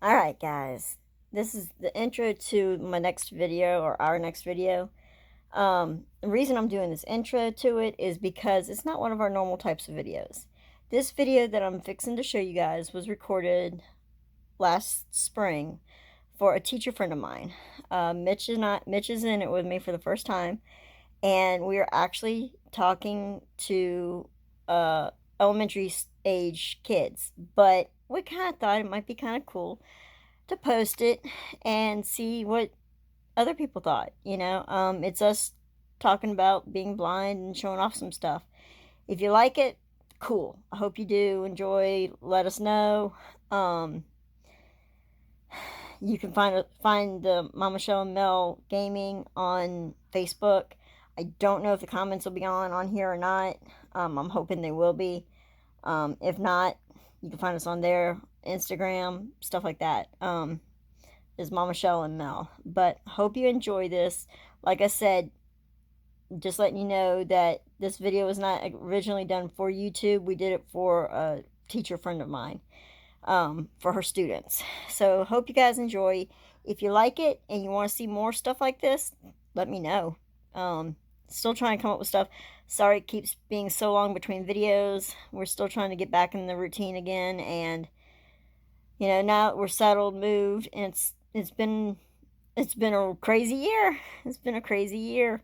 Alright guys, this is the intro to my next video, or our next video. The reason I'm doing this intro to it is because it's not one of our normal types of videos. This video that I'm fixing to show you guys was recorded last spring for a teacher friend of mine. Mitch is in it with me for the first time, and we are actually talking to elementary age kids, but we kind of thought it might be kind of cool to post it and see what other people thought. It's us talking about being blind and showing off some stuff. If you like it, cool. I hope you do enjoy. Let us know. You can find the Mama Show and Mel Gaming on Facebook. I don't know if the comments will be on here or not. I'm hoping they will be. If not, you can find us on there, Instagram, stuff like that. Is Mama Shell and Mel. But hope you enjoy this. Like I said, just letting you know that this video was not originally done for YouTube. We did it for a teacher friend of mine, for her students. So hope you guys enjoy. If you like it and you want to see more stuff like this, let me know. Still trying to come up with stuff. Sorry it keeps being so long between videos. We're still trying to get back in the routine again, and now we're settled, moved, and it's been a crazy year. It's been a crazy year.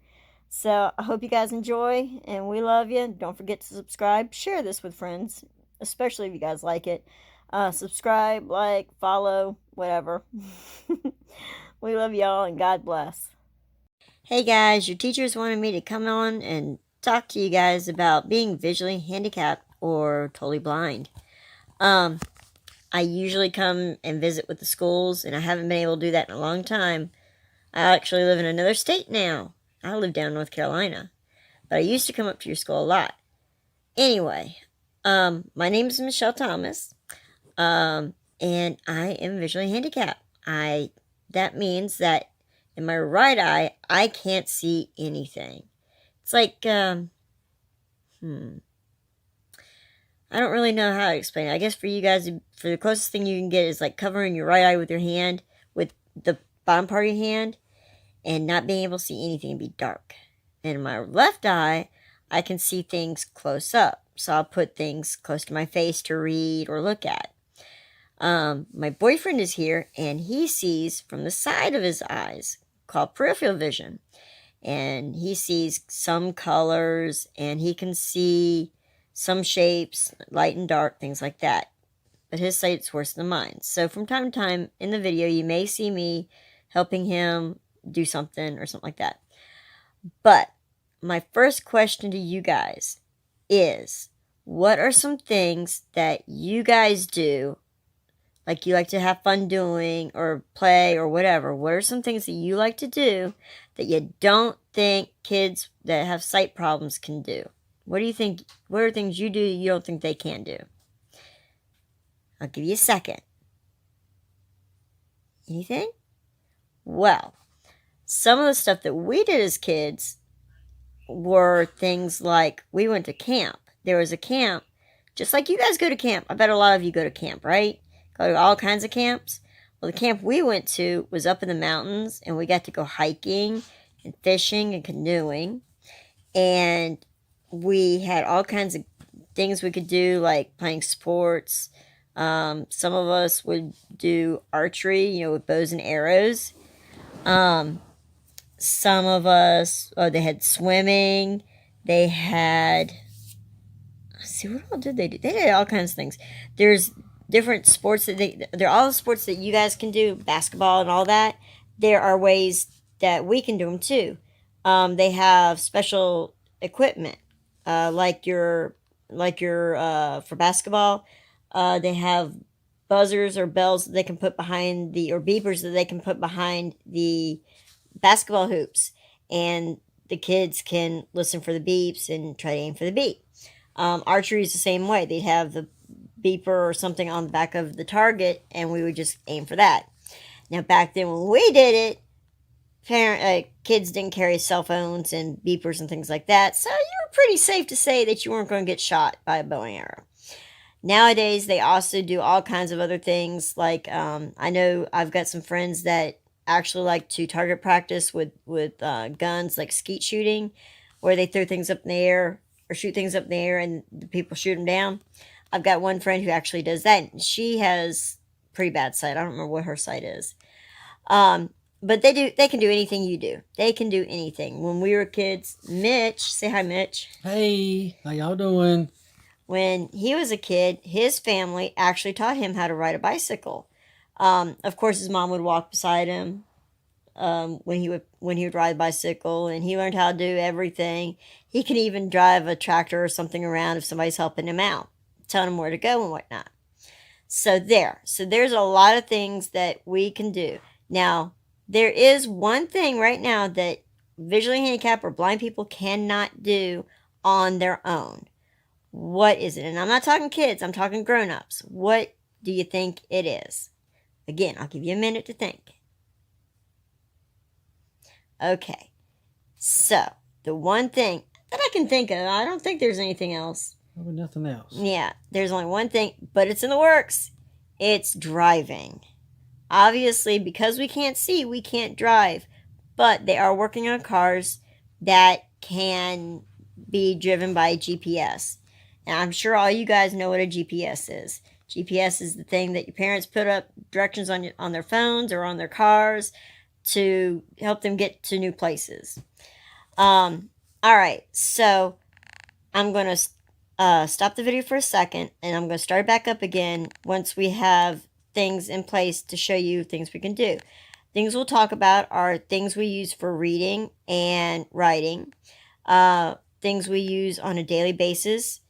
So I hope you guys enjoy, and we love you. Don't forget to subscribe. Share this with friends, especially if you guys like it. Subscribe, like, follow, whatever. We love y'all, and God bless. Hey guys, your teachers wanted me to come on and talk to you guys about being visually handicapped or totally blind. I usually come and visit with the schools, and I haven't been able to do that in a long time. I actually live in another state now. I live down in North Carolina, but I used to come up to your school a lot. Anyway, my name is Michelle Thomas, and I am visually handicapped. That means that in my right eye, I can't see anything. It's like, I don't really know how to explain it. I guess for you guys, for the closest thing you can get is like covering your right eye with your hand, with the bottom part of your hand, and not being able to see anything and be dark. And in my left eye, I can see things close up. So I'll put things close to my face to read or look at. My boyfriend is here, and he sees from the side of his eyes, called peripheral vision. And he sees some colors, and he can see some shapes, light and dark, things like that. But his sight's worse than mine. So from time to time in the video, you may see me helping him do something or something like that. But my first question to you guys is, what are some things that you guys do, like you like to have fun doing or play or whatever? What are some things that you like to do that you don't think kids that have sight problems can do? What do you think? What are things you do you don't think they can do? I'll give you a second. Anything? Well, some of the stuff that we did as kids were things like we went to camp. There was a camp, just like you guys go to camp. I bet a lot of you go to camp, right? Go to all kinds of camps. Well, the camp we went to was up in the mountains, and we got to go hiking and fishing and canoeing. And we had all kinds of things we could do, like playing sports. Some of us would do archery, with bows and arrows. Some of us, they had swimming. They had, let's see, what all did they do? They did all kinds of things. There's different sports that they're all the sports that you guys can do, basketball and all that. There are ways that we can do them too. They have special equipment, like your for basketball. They have buzzers or bells that they can put behind or beepers that they can put behind the basketball hoops, and the kids can listen for the beeps and try to aim for the beep. Archery is the same way. They'd have the beeper or something on the back of the target, and we would just aim for that. Now, back then when we did it, kids didn't carry cell phones and beepers and things like that, so you were pretty safe to say that you weren't going to get shot by a bow and arrow. Nowadays, they also do all kinds of other things. Like I know I've got some friends that actually like to target practice with guns, like skeet shooting, where they throw things up in the air or shoot things up in the air, and the people shoot them down. I've got one friend who actually does that. And she has pretty bad sight. I don't remember what her sight is. But they can do anything you do. They can do anything. When we were kids, Mitch, say hi, Mitch. Hey, how y'all doing? When he was a kid, his family actually taught him how to ride a bicycle. Of course, his mom would walk beside him when he would ride a bicycle, and he learned how to do everything. He can even drive a tractor or something around if somebody's helping him out, telling him where to go and whatnot. So there's a lot of things that we can do. Now, there is one thing right now that visually handicapped or blind people cannot do on their own. What is it? And I'm not talking kids, I'm talking grown-ups. What do you think it is? Again, I'll give you a minute to think. Okay. So, the one thing that I can think of, I don't think there's anything else. Probably nothing else. Yeah, there's only one thing, but it's in the works. It's driving. Obviously, because we can't see, we can't drive. But they are working on cars that can be driven by GPS. And I'm sure all you guys know what a GPS is. GPS is the thing that your parents put up directions on their phones or on their cars to help them get to new places. All right, so I'm going to stop the video for a second, and I'm going to start it back up again once we have things in place to show you things we can do. Things we'll talk about are things we use for reading and writing, things we use on a daily basis,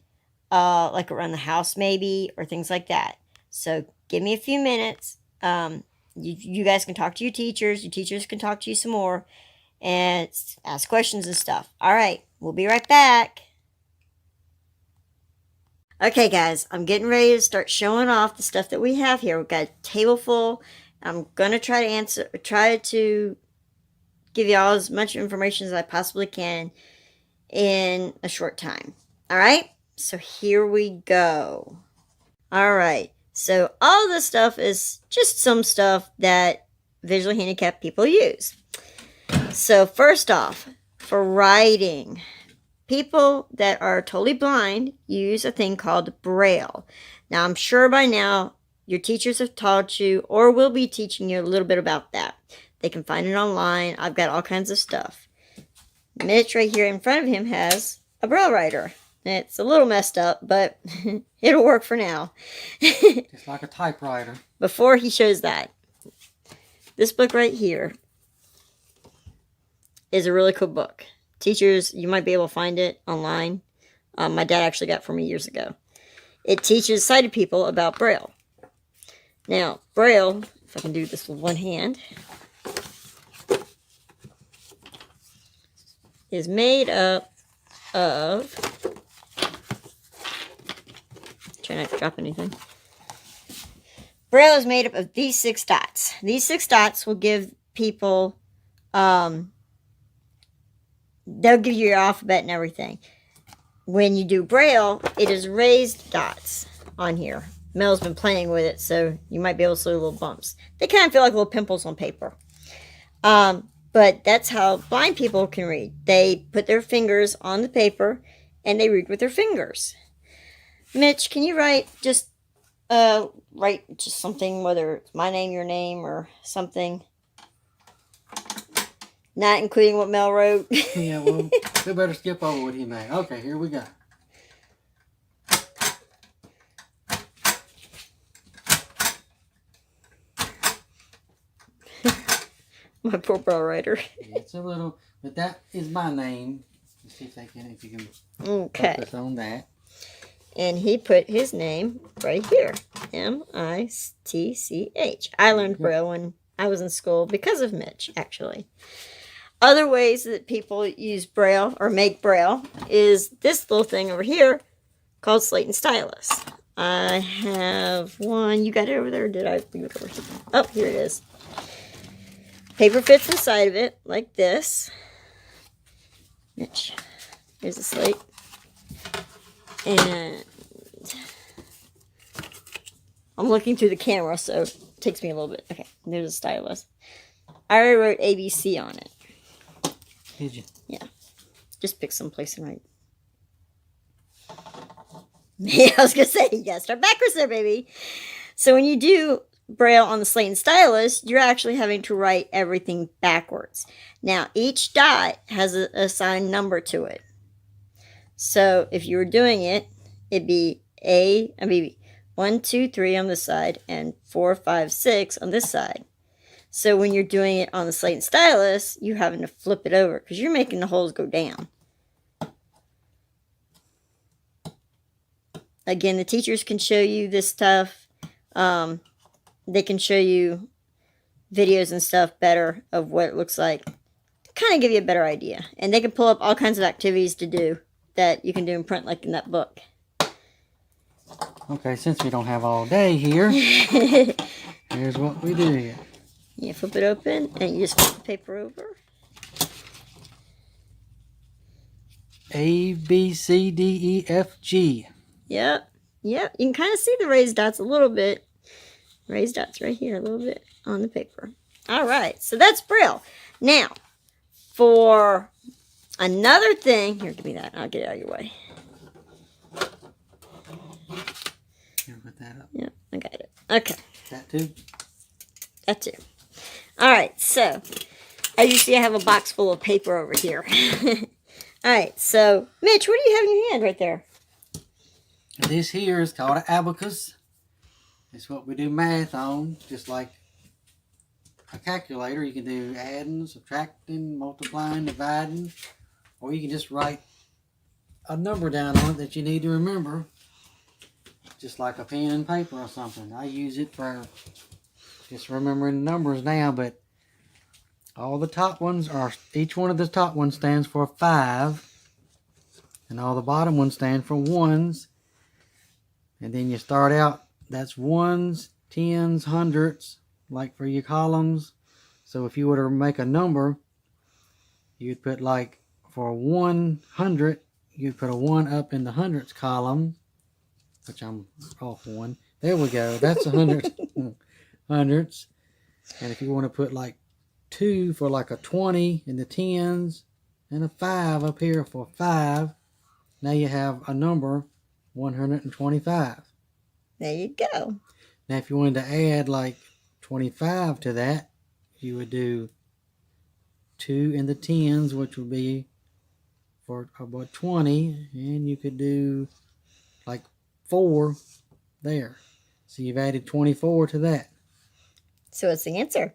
like around the house maybe, or things like that. So give me a few minutes. You guys can talk to your teachers can talk to you some more, and ask questions and stuff. All right, we'll be right back. Okay, guys, I'm getting ready to start showing off the stuff that we have here. We've got a table full. I'm gonna try to give you all as much information as I possibly can in a short time. All right, so here we go. All right, so all this stuff is just some stuff that visually handicapped people use. So first off, for writing, people that are totally blind use a thing called Braille. Now, I'm sure by now your teachers have taught you or will be teaching you a little bit about that. They can find it online. I've got all kinds of stuff. Mitch right here in front of him has a Braille writer. It's a little messed up, but it'll work for now. It's like a typewriter. Before he shows that, this book right here is a really cool book. Teachers, you might be able to find it online. My dad actually got it for me years ago. It teaches sighted people about Braille. Now, Braille, if I can do this with one hand, is made up of, try not to drop anything. Braille is made up of these 6 dots. These 6 dots will give people, they'll give you your alphabet and everything. When you do Braille, it is raised dots on here. Mel's been playing with it, so you might be able to see little bumps. They kind of feel like little pimples on paper. But that's how blind people can read. They put their fingers on the paper, and they read with their fingers. Mitch, can you write just something, whether it's my name, your name, or something? Not including what Mel wrote. Yeah, well, we better skip over what he made. Okay, here we go. My poor Braille writer. It's a little, but that is my name. Let's see if you can focus on that. And he put his name right here. M-I-T-C-H. I learned Braille when I was in school because of Mitch, actually. Other ways that people use Braille or make Braille is this little thing over here called Slate and Stylus. I have one. You got it over there? Or did I leave it over here? Oh, here it is. Paper fits inside of it like this. Mitch, here's a slate. And I'm looking through the camera, so it takes me a little bit. Okay, there's a stylus. I already wrote ABC on it. Did you? Yeah. Just pick some place and write. Yeah, I was going to say, you got to start backwards there, baby. So when you do Braille on the slate and stylus, you're actually having to write everything backwards. Now, each dot has an assigned number to it. So if you were doing it, it'd be 1, 2, 3 on this side and 4, 5, 6 on this side. So when you're doing it on the slate and stylus, you're having to flip it over because you're making the holes go down. Again, the teachers can show you this stuff. They can show you videos and stuff better of what it looks like. Kind of give you a better idea. And they can pull up all kinds of activities to do that you can do in print like in that book. Okay, since we don't have all day here, here's what we do here. You flip it open and you just flip the paper over. A, B, C, D, E, F, G. Yep. You can kind of see the raised dots a little bit. Raised dots right here a little bit on the paper. All right, so that's Braille. Now, for another thing, here, give me that. I'll get it out of your way. Here, put that up. Yep, I got it. Okay. That too? That too. All right, so as you see, I have a box full of paper over here. All right, so Mitch, what do you have in your hand right there? This here is called an abacus. It's what we do math on, just like a calculator. You can do adding, subtracting, multiplying, dividing, or you can just write a number down on it that you need to remember, just like a pen and paper or something. I use it for just remembering numbers now, but all the top ones are, each one of the top ones stands for 5, and all the bottom ones stand for 1s. And then you start out, that's 1s, 10s, 100s, like for your columns. So if you were to make a number, you'd put like for 100, you'd put a 1 up in the hundreds column, which I'm off 1. There we go. That's 100 hundreds. And if you want to put like 2 for like a 20 in the 10s, and a 5 up here for 5, now you have a number 125. There you go. Now if you wanted to add like 25 to that, you would do 2 in the 10s, which would be for about 20, and you could do like 4 there. So you've added 24 to that. So what's the answer?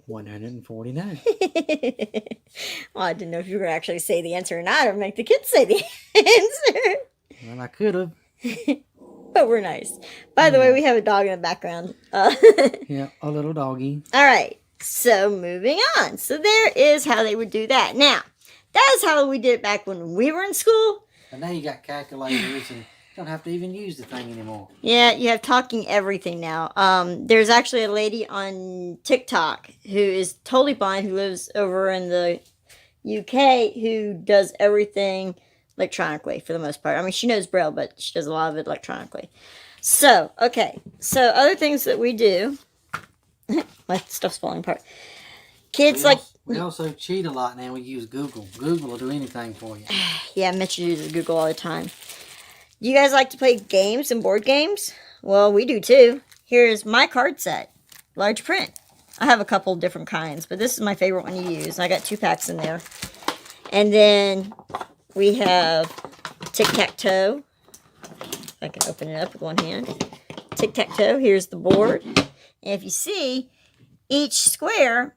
149. Well, I didn't know if you were going to actually say the answer or not, or make the kids say the answer. Well, I could have. But we're nice. By the way, we have a dog in the background. Yeah, a little doggy. All right. So moving on. So there is how they would do that. Now, that is how we did it back when we were in school. But now you got calculators and you don't have to even use the thing anymore. Yeah, you have talking everything now. There's actually a lady on TikTok who is totally blind, who lives over in the UK, who does everything electronically for the most part. I mean, she knows Braille, but she does a lot of it electronically. So, okay. So, other things that we do. My stuff's falling apart. Kids We also cheat a lot now. We use Google. Google will do anything for you. Yeah, Mitch uses Google all the time. Do you guys like to play games and board games? Well, we do too. Here's my card set. Large print. I have a couple different kinds, but this is my favorite one to use. I got 2 packs in there. And then we have tic-tac-toe. I can open it up with one hand. Tic-tac-toe. Here's the board. And if you see, each square,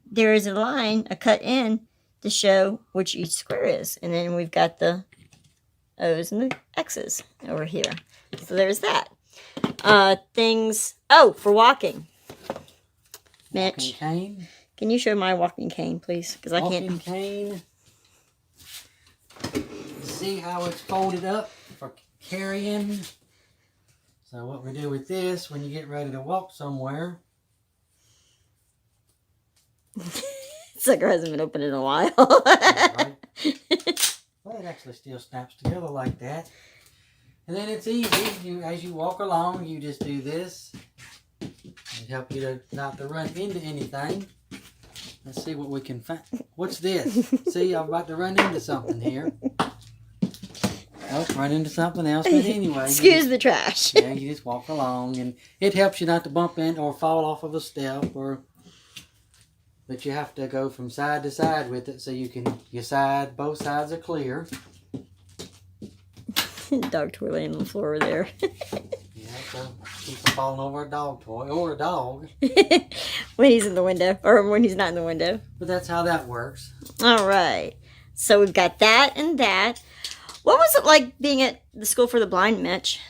there is a line, a cut in, to show which each square is. And then we've got the O's and the X's over here. So there's that. Things, for walking. Mitch, Walking cane. Can you show my walking cane, please? Because I can't. Walking cane. See how it's folded up for carrying. So what we do with this, when you get ready to walk somewhere. Sucker hasn't been open in a while. Right. Well, it actually still snaps together like that. And then it's easy. As you walk along, you just do this. It help you not to run into anything. Let's see what we can find. What's this? See, I'm about to run into something here. Oh, run into something else, but anyway. Excuse the trash. Yeah, you just walk along, and it helps you not to bump in or fall off of a step, but you have to go from side to side with it, so both sides are clear. Dog toy laying on the floor there. Yeah, so keep from falling over a dog toy or a dog. When he's in the window, or when he's not in the window. But that's how that works. All right. So we've got that and that. What was it like being at the School for the Blind, Mitch?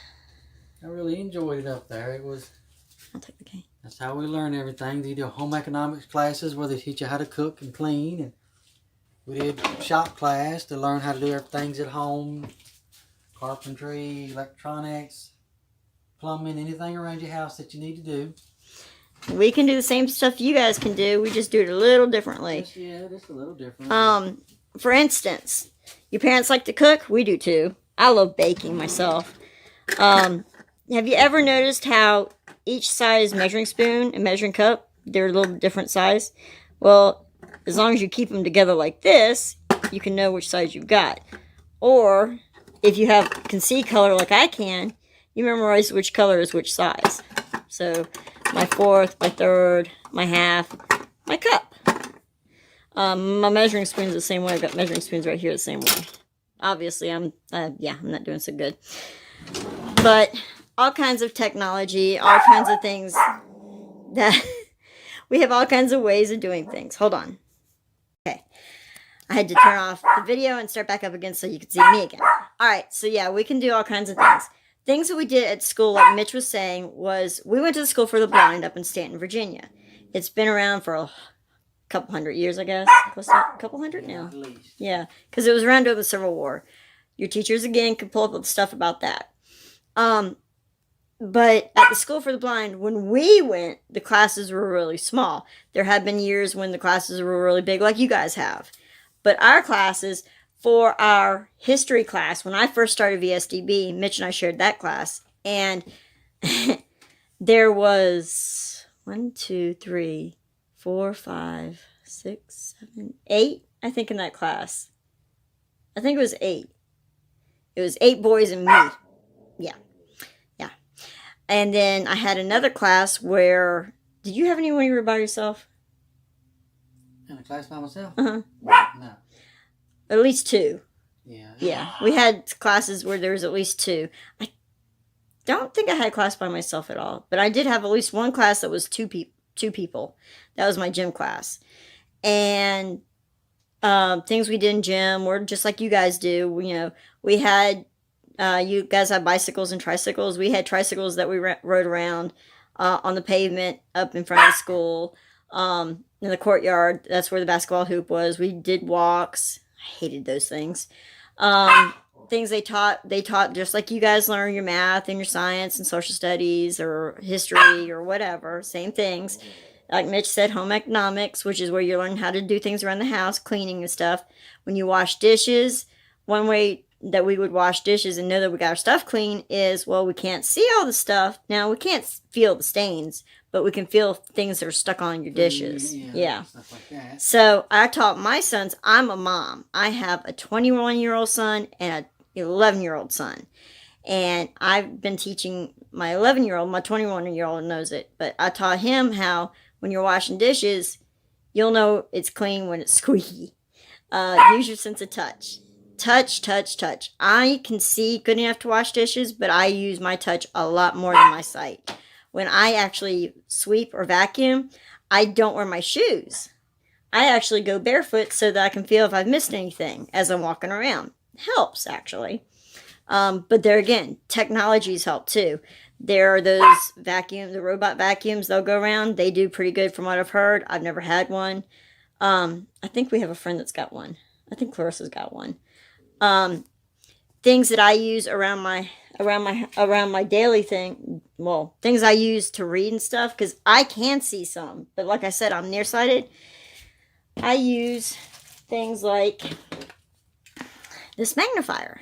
I really enjoyed it up there. I'll take the cane. That's how we learn everything. They do home economics classes where they teach you how to cook and clean. And we did shop class to learn how to do everything at home. Carpentry, electronics, plumbing, anything around your house that you need to do. We can do the same stuff you guys can do. We just do it a little differently. Just a little different. For instance, your parents like to cook? We do too. I love baking myself. Have you ever noticed how each size measuring spoon and measuring cup, they're a little different size? Well, as long as you keep them together like this, you can know which size you've got. Or, if you can see color like I can, you memorize which color is which size. So, my fourth, my third, my half, my cup. My measuring spoon's the same way. I've got measuring spoons right here the same way. Obviously, I'm not doing so good. But all kinds of technology, all kinds of things that we have all kinds of ways of doing things. Hold on. Okay. I had to turn off the video and start back up again so you could see me again. All right. So yeah, we can do all kinds of things. Things that we did at school, like Mitch was saying, was we went to the School for the Blind up in Stanton, Virginia. It's been around for a couple hundred years, I guess. Close to a couple hundred now. At least. Yeah, because it was around during the Civil War. Your teachers, again, could pull up stuff about that. But at the School for the Blind, when we went, the classes were really small. There had been years when the classes were really big, like you guys have. But our classes, for our history class, when I first started VSDB, Mitch and I shared that class. And there was 1, 2, 3, 4, 5, 6, 7, 8, I think, in that class. I think it was 8. It was 8 boys and me. Yeah. And then I had another class where... Did you have any when you were by yourself? In a class by myself? Uh-huh. No. At least 2. Yeah. Yeah. We had classes where there was at least 2. I don't think I had a class by myself at all. But I did have at least one class that was 2 people. That was my gym class. And things we did in gym were just like you guys do. We had... you guys have bicycles and tricycles. We had tricycles that we rode around on the pavement up in front of the school. In the courtyard, that's where the basketball hoop was. We did walks. I hated those things. Things they taught just like you guys learn your math and your science and social studies or history or whatever. Same things. Like Mitch said, home economics, which is where you learn how to do things around the house, cleaning and stuff. When you wash dishes, one way that we would wash dishes and know that we got our stuff clean is, well, we can't see all the stuff. Now, we can't feel the stains, but we can feel things that are stuck on your dishes. Yeah. Stuff like that. So I taught my sons, I'm a mom. I have a 21-year-old son and an 11-year-old son. And I've been teaching my 11-year-old, my 21-year-old knows it, but I taught him how when you're washing dishes, you'll know it's clean when it's squeaky. Use your sense of touch. Touch, touch, touch. I can see good enough to wash dishes, but I use my touch a lot more than my sight. When I actually sweep or vacuum, I don't wear my shoes. I actually go barefoot so that I can feel if I've missed anything as I'm walking around. Helps, actually. But there again, technologies help too. There are those the robot vacuums, they'll go around. They do pretty good from what I've heard. I've never had one. I think we have a friend that's got one. I think Clarissa's got one. Things that I use around my daily thing. Well, things I use to read and stuff, because I can see some, but like I said, I'm nearsighted. I use things like this magnifier.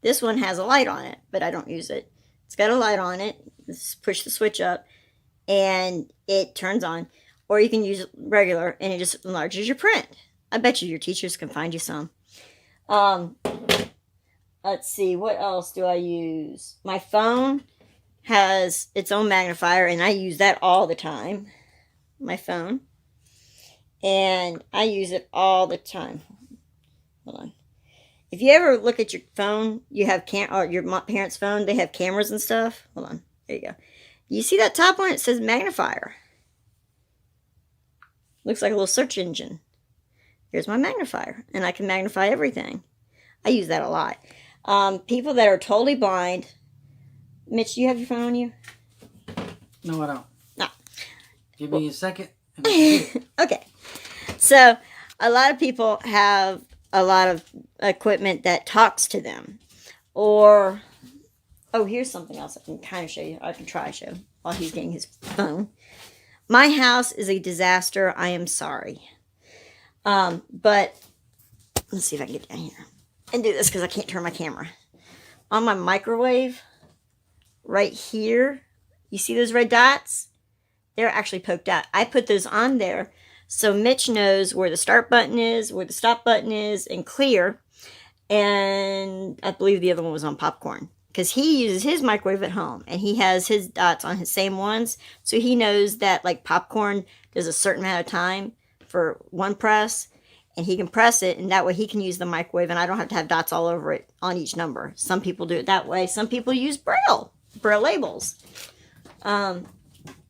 This one has a light on it, but I don't use it. It's got a light on it. Just push the switch up and it turns on. Or you can use regular and it just enlarges your print. I bet you your teachers can find you some. Let's see, what else do I use? My phone has its own magnifier and I use that all the time. My phone. And I use it all the time. Hold on. If you ever look at your phone, you have or your parents' phone, they have cameras and stuff. Hold on. There you go. You see that top one? It says magnifier. Looks like a little search engine. Here's my magnifier. And I can magnify everything. I use that a lot. People that are totally blind. Mitch, do you have your phone on you? No, I don't. No. Give me a second. Okay. So, a lot of people have a lot of equipment that talks to them. Or, oh, here's something else I can kind of show you. I can try to show while he's getting his phone. My house is a disaster. I am sorry. But, let's see if I can get down here and do this because I can't turn my camera. On my microwave, right here, you see those red dots? They're actually poked out. I put those on there so Mitch knows where the start button is, where the stop button is, and clear. And I believe the other one was on popcorn. Because he uses his microwave at home. And he has his dots on his same ones. So he knows that like popcorn does a certain amount of time for one press. And he can press it. And that way he can use the microwave. And I don't have to have dots all over it on each number. Some people do it that way. Some people use Braille labels. And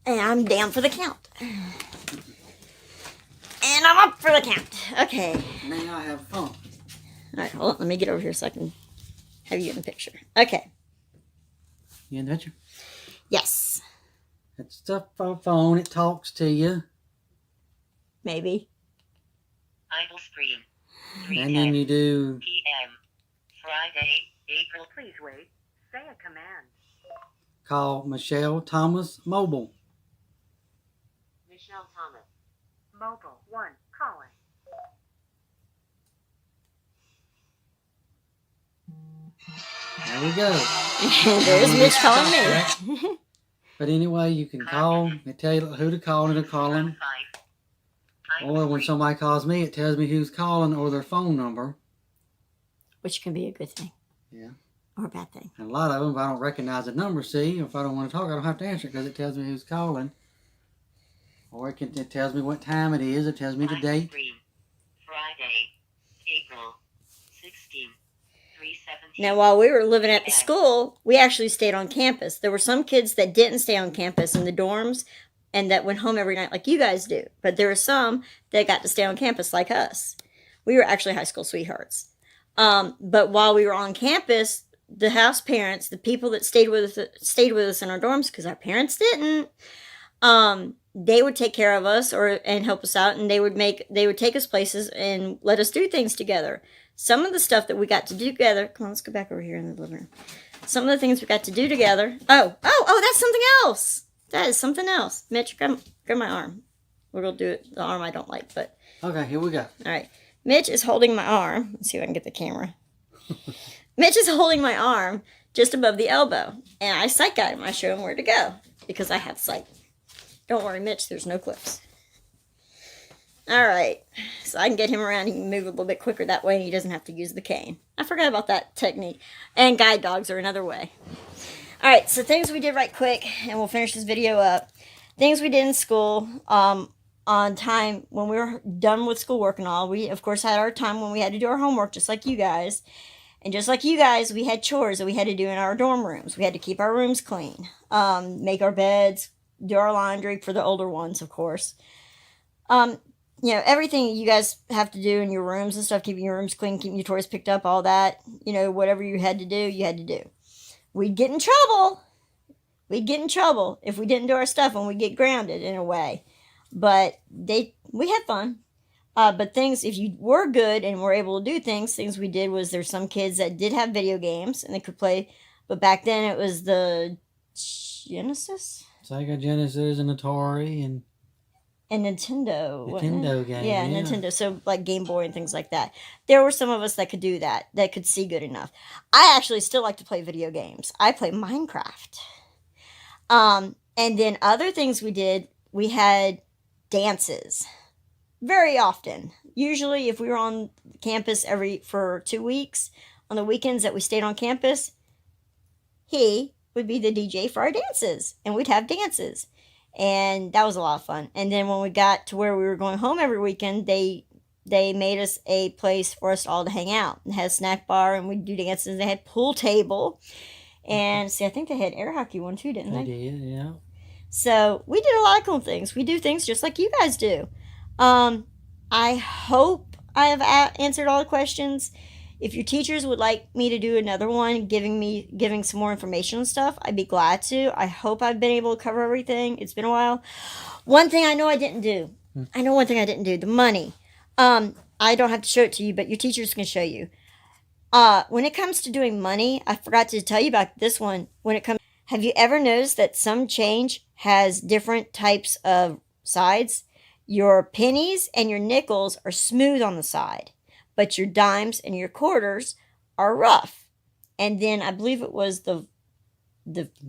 I'm down for the count. And I'm up for the count. Okay. Now I have a phone. All right, hold on. Let me get over here so I can have you in the picture. Okay. You in the picture? Yes. It's the phone. It talks to you. Maybe. Idle screen. And then you do... PM. Friday, April. Please wait. Say a command. Call Michelle Thomas Mobile. Michelle Thomas. Mobile 1. Calling. There we go. There's Mitch calling me. But anyway, you can call. It tell you who to call and to call them. Or when somebody calls me, it tells me who's calling or their phone number. Which can be a good thing. Yeah. Or a bad thing. And a lot of them, if I don't recognize the number, see, if I don't want to talk, I don't have to answer it because it tells me who's calling. Or it tells me what time it is. It tells me the date. Friday, April 16, 3:17. Now, while we were living at the school, we actually stayed on campus. There were some kids that didn't stay on campus in the dorms and that went home every night like you guys do. But there were some that got to stay on campus like us. We were actually high school sweethearts. But while we were on campus, the house parents, the people that stayed with us in our dorms, because our parents didn't, they would take care of us and help us out, and they would take us places and let us do things together. Some of the stuff that we got to do together. Come on, let's go back over here in the living room. Some of the things we got to do together. Oh, that's something else. That is something else. Mitch, grab my arm. We're gonna do it. The arm I don't like, but Okay, here we go. all right. Mitch is holding my arm. Let's see if I can get the camera. Mitch is holding my arm just above the elbow. And I sight guide him. I show him where to go because I have sight. Don't worry, Mitch, there's no cliffs. All right. So I can get him around. He can move a little bit quicker that way and he doesn't have to use the cane. I forgot about that technique. And guide dogs are another way. All right, so things we did right quick, and we'll finish this video up. Things we did in school. On time when we were done with schoolwork and all, we of course had our time when we had to do our homework just like you guys. And just like you guys, we had chores that we had to do in our dorm rooms. We had to keep our rooms clean, make our beds, do our laundry for the older ones, of course. Everything you guys have to do in your rooms and stuff, keeping your rooms clean, keeping your toys picked up, all that, whatever you had to do, you had to do. We'd get in trouble. If we didn't do our stuff and we'd get grounded in a way. But we had fun. But things, if you were good and were able to do things we did was there's some kids that did have video games and they could play. But back then it was the Genesis? Sega Genesis and Atari and and Nintendo. Wasn't it? Nintendo game. Yeah, Nintendo. So like Game Boy and things like that. There were some of us that could do that, that could see good enough. I actually still like to play video games. I play Minecraft. And then other things we did, we had dances very often. Usually, if we were on campus for 2 weeks, on the weekends that we stayed on campus, he would be the DJ for our dances, and we'd have dances, and that was a lot of fun. And then when we got to where we were going home every weekend, they made us a place for us all to hang out. It had a snack bar, and we'd do dances. They had pool table, and see, I think they had air hockey one too, didn't they? They did, yeah. So we did a lot of cool things. We do things just like you guys do. I hope I have answered all the questions. If your teachers would like me to do another one, giving some more information and stuff, I'd be glad to. I hope I've been able to cover everything. It's been a while. One thing I know I didn't do. The money. I don't have to show it to you, but your teachers can show you. When it comes to doing money, I forgot to tell you about this one. Have you ever noticed that some change has different types of sides? Your pennies and your nickels are smooth on the side, but your dimes and your quarters are rough. And then I believe it was the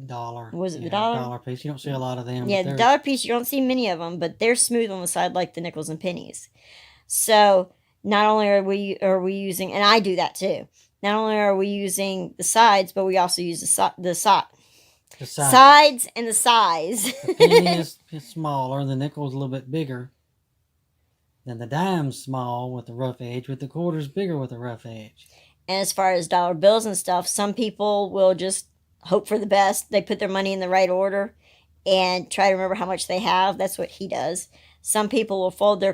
dollar. Was it the dollar? Dollar piece. You don't see a lot of them. Yeah, the dollar piece, you don't see many of them, but they're smooth on the side like the nickels and pennies. So not only are we using, and I do that too. Not only are we using the sides, but we also use the sides and the size. The penny is smaller. The nickel is a little bit bigger. Then the dime's small with the rough edge, with the quarters bigger with the rough edge. And as far as dollar bills and stuff, some people will just hope for the best. They put their money in the right order and try to remember how much they have. That's what he does. Some people will fold their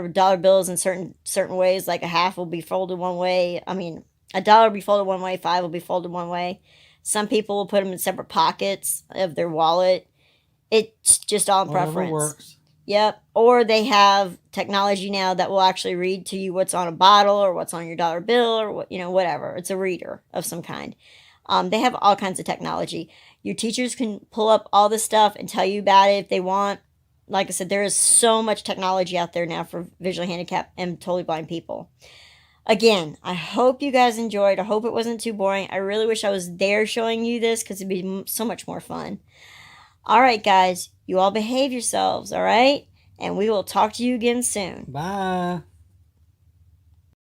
dollar bills in certain ways, like a half will be folded one way. I mean, a dollar will be folded one way, 5 will be folded one way. Some people will put them in separate pockets of their wallet. It's just all in preference. Works. Yep. Or they have technology now that will actually read to you what's on a bottle or what's on your dollar bill or whatever. It's a reader of some kind. They have all kinds of technology. Your teachers can pull up all this stuff and tell you about it if they want. Like I said, there is so much technology out there now for visually handicapped and totally blind people. Again, I hope you guys enjoyed. I hope it wasn't too boring. I really wish I was there showing you this because it'd be so much more fun. All right, guys, you all behave yourselves, all right? And we will talk to you again soon. Bye.